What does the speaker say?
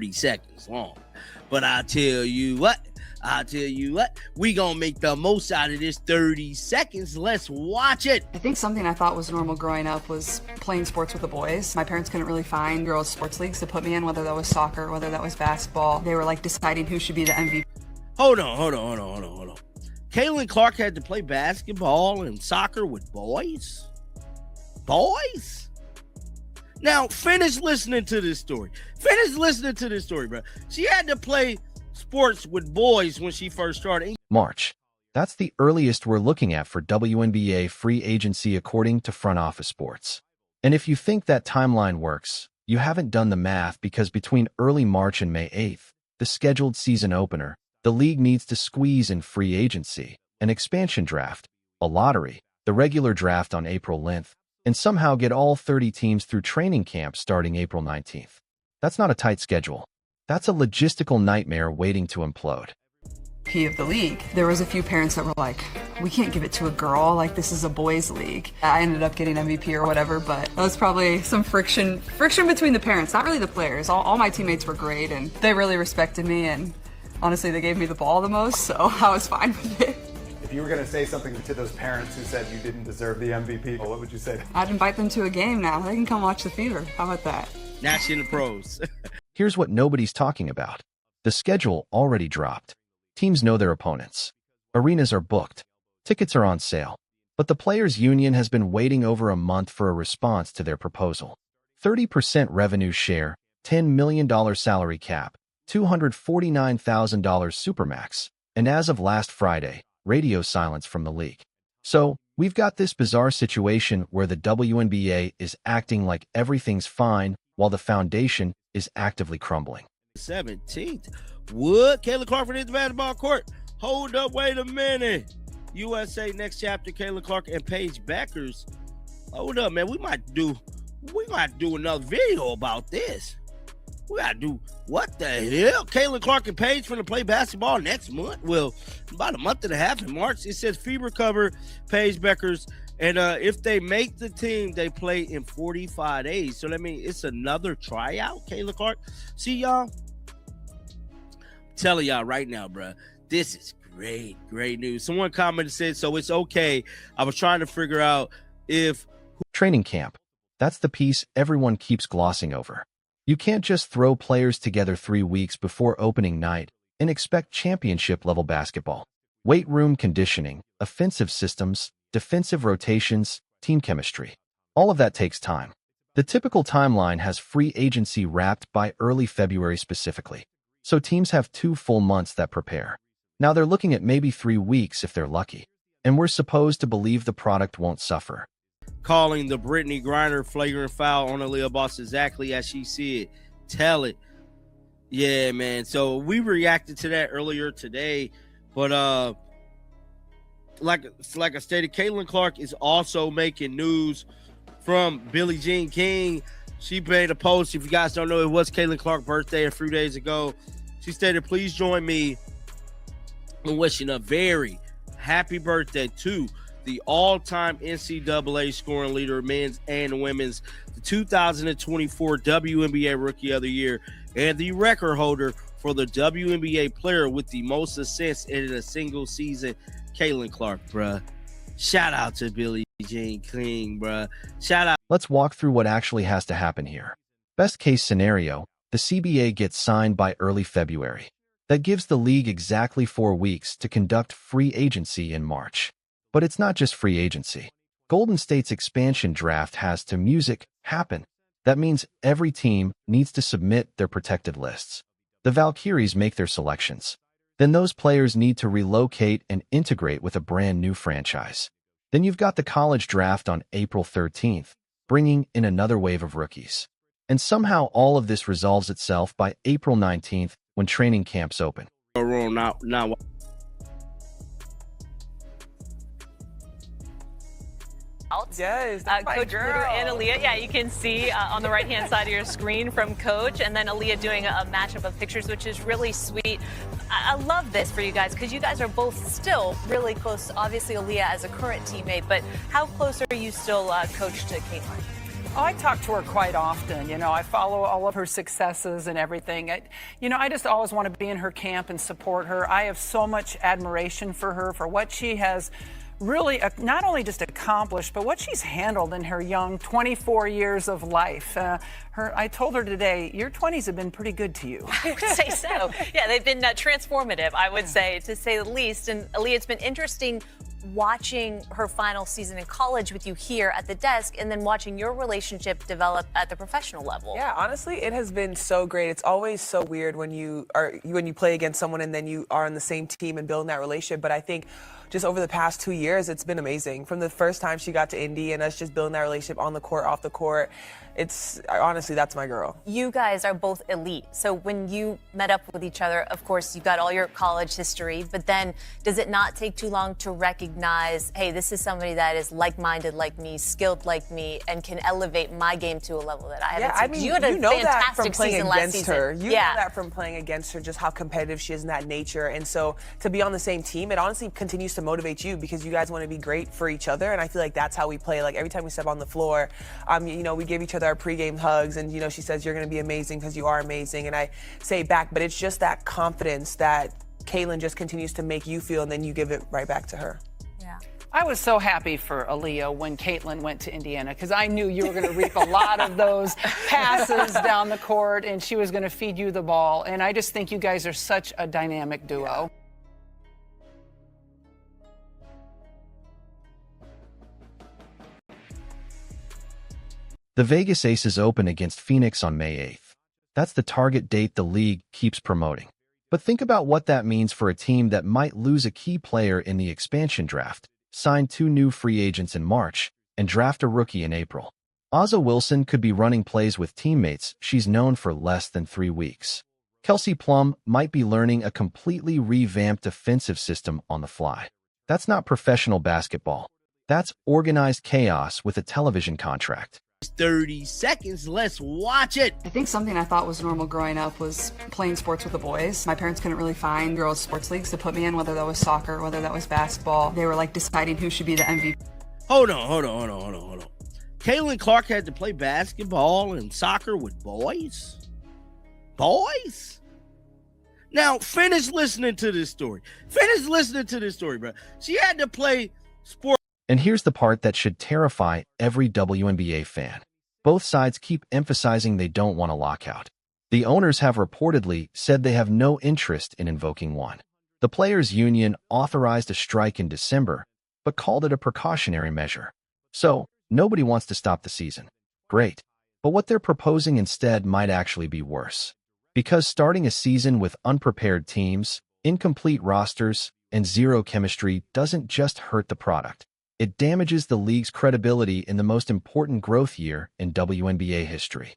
30 seconds long. But I'll tell you what, we gonna make the most out of this 30 seconds. Let's watch it. I think something I thought was normal growing up was playing sports with the boys. My parents couldn't really find girls' sports leagues to put me in, whether that was soccer, whether that was basketball. They were like deciding who should be the MVP. Hold on. Caitlin Clark had to play basketball and soccer with boys? Boys? Now, finish listening to this story. Bro. She had to play sports with boys when she first started. March. That's the earliest we're looking at for WNBA free agency according to Front Office Sports. And if you think that timeline works, you haven't done the math, because between early March and May 8th, the scheduled season opener, the league needs to squeeze in free agency, an expansion draft, a lottery, the regular draft on April 9th, and somehow get all 30 teams through training camp starting April 19th. That's not a tight schedule. That's a logistical nightmare waiting to implode. Of the league. There was a few parents that were like, we can't give it to a girl, like this is a boys league. I ended up getting MVP or whatever, but that was probably some friction between the parents, not really the players. All my teammates were great and they really respected me, and honestly they gave me the ball the most, so I was fine with it. If you were going to say something to those parents who said you didn't deserve the MVP, what would you say? I'd invite them to a game now. They can come watch the Fever. How about that? Now she's in the pros. Here's what nobody's talking about. The schedule already dropped. Teams know their opponents. Arenas are booked. Tickets are on sale. But the Players' Union has been waiting over a month for a response to their proposal. 30% revenue share, $10 million salary cap, $249,000 supermax, and as of last Friday, radio silence from the league. So, we've got this bizarre situation where the WNBA is acting like everything's fine while the foundation is actively crumbling. 17th. Would Caitlin Clark for the basketball court? Hold up, wait a minute. USA Next Chapter, Caitlin Clark and Paige Bueckers. Hold up, man. We might do another video about this. We gotta do what the hell? Caitlin Clark and Paige finna play basketball next month. Well, about a month and a half in March. It says Fever cover Paige Bueckers. And if they make the team, they play in 45 days. So that means it's another tryout, Caitlin Clark. See, y'all, telling y'all right now, bro, this is great news. Someone commented, said, so it's okay. I was trying to figure out if training camp. That's the piece everyone keeps glossing over. You can't just throw players together 3 weeks before opening night and expect championship-level basketball. Weight room conditioning, offensive systems, defensive rotations, team chemistry. All of that takes time. The typical timeline has free agency wrapped by early February specifically. So teams have 2 full months that prepare. Now they're looking at maybe 3 weeks if they're lucky. And we're supposed to believe the product won't suffer. Calling the Brittany Griner flagrant foul on Aaliyah Boss exactly as she said. Tell it. Yeah, man. So we reacted to that earlier today. But like I stated, Caitlin Clark is also making news from Billie Jean King. She made a post. If you guys don't know, it was Caitlin Clark's birthday a few days ago. She stated, please join me in wishing a very happy birthday to the all-time NCAA scoring leader, men's and women's, the 2024 WNBA Rookie of the Year, and the record holder for the WNBA player with the most assists in a single season, Caitlin Clark, bruh. Shout out to Billie Jean King, bruh. Shout out. Let's walk through what actually has to happen here. Best case scenario, the CBA gets signed by early February. That gives the league exactly 4 weeks to conduct free agency in March. But it's not just free agency. Golden State's expansion draft has to happen. That means every team needs to submit their protected lists. The Valkyries make their selections. Then those players need to relocate and integrate with a brand new franchise. Then you've got the college draft on April 13th, bringing in another wave of rookies. And somehow all of this resolves itself by April 19th when training camps open. Now. Yes, Coach Butter and Aaliyah. Yeah, you can see on the right-hand side of your screen from Coach, and then Aaliyah doing a matchup of pictures, which is really sweet. I love this for you guys because you guys are both still really close. Obviously, Aaliyah as a current teammate, but how close are you still, Coach, to Caitlin? Oh, I talk to her quite often. You know, I follow all of her successes and everything. I just always want to be in her camp and support her. I have so much admiration for her, for what she has really not only just accomplished, but what she's handled in her young 24 years of life. I told her today, your 20s have been pretty good to you. I would say so. Yeah, they've been transformative, I would say, to say the least. And Aaliyah, it's been interesting watching her final season in college with you here at the desk and then watching your relationship develop at the professional level. Yeah, honestly, it has been so great. It's always so weird when you play against someone and then you are on the same team and building that relationship. But I think just over the past 2 years, it's been amazing. From the first time she got to Indy and us just building that relationship on the court, off the court, honestly, that's my girl. You guys are both elite. So when you met up with each other, of course, you've got all your college history, but then does it not take too long to recognize, hey, this is somebody that is like-minded like me, skilled like me, and can elevate my game to a level that I haven't Yeah, I seen? mean, You had a know that fantastic from playing season last against season. her. You know that from playing against her, just how competitive she is in that nature. And so to be on the same team, it honestly continues to motivate you because you guys want to be great for each other. And I feel like that's how we play. Like every time we step on the floor, we give each other our pregame hugs. And, she says, you're going to be amazing because you are amazing. And I say it back, but it's just that confidence that Caitlin just continues to make you feel, and then you give it right back to her. Yeah. I was so happy for Aaliyah when Caitlin went to Indiana because I knew you were going to reap a lot of those passes down the court and she was going to feed you the ball. And I just think you guys are such a dynamic duo. The Vegas Aces open against Phoenix on May 8th. That's the target date the league keeps promoting. But think about what that means for a team that might lose a key player in the expansion draft, sign 2 new free agents in March, and draft a rookie in April. A'ja Wilson could be running plays with teammates she's known for less than 3 weeks. Kelsey Plum might be learning a completely revamped defensive system on the fly. That's not professional basketball. That's organized chaos with a television contract. 30 seconds. Let's watch it. I think something I thought was normal growing up was playing sports with the boys. My parents couldn't really find girls' sports leagues to put me in, whether that was soccer, whether that was basketball. They were like deciding who should be the MVP. Hold on. Caitlin Clark had to play basketball and soccer with boys? Boys? Now, finish listening to this story. Bro. She had to play sports. And here's the part that should terrify every WNBA fan. Both sides keep emphasizing they don't want a lockout. The owners have reportedly said they have no interest in invoking one. The players' union authorized a strike in December, but called it a precautionary measure. So, nobody wants to stop the season. Great. But what they're proposing instead might actually be worse. Because starting a season with unprepared teams, incomplete rosters, and zero chemistry doesn't just hurt the product. It damages the league's credibility in the most important growth year in WNBA history.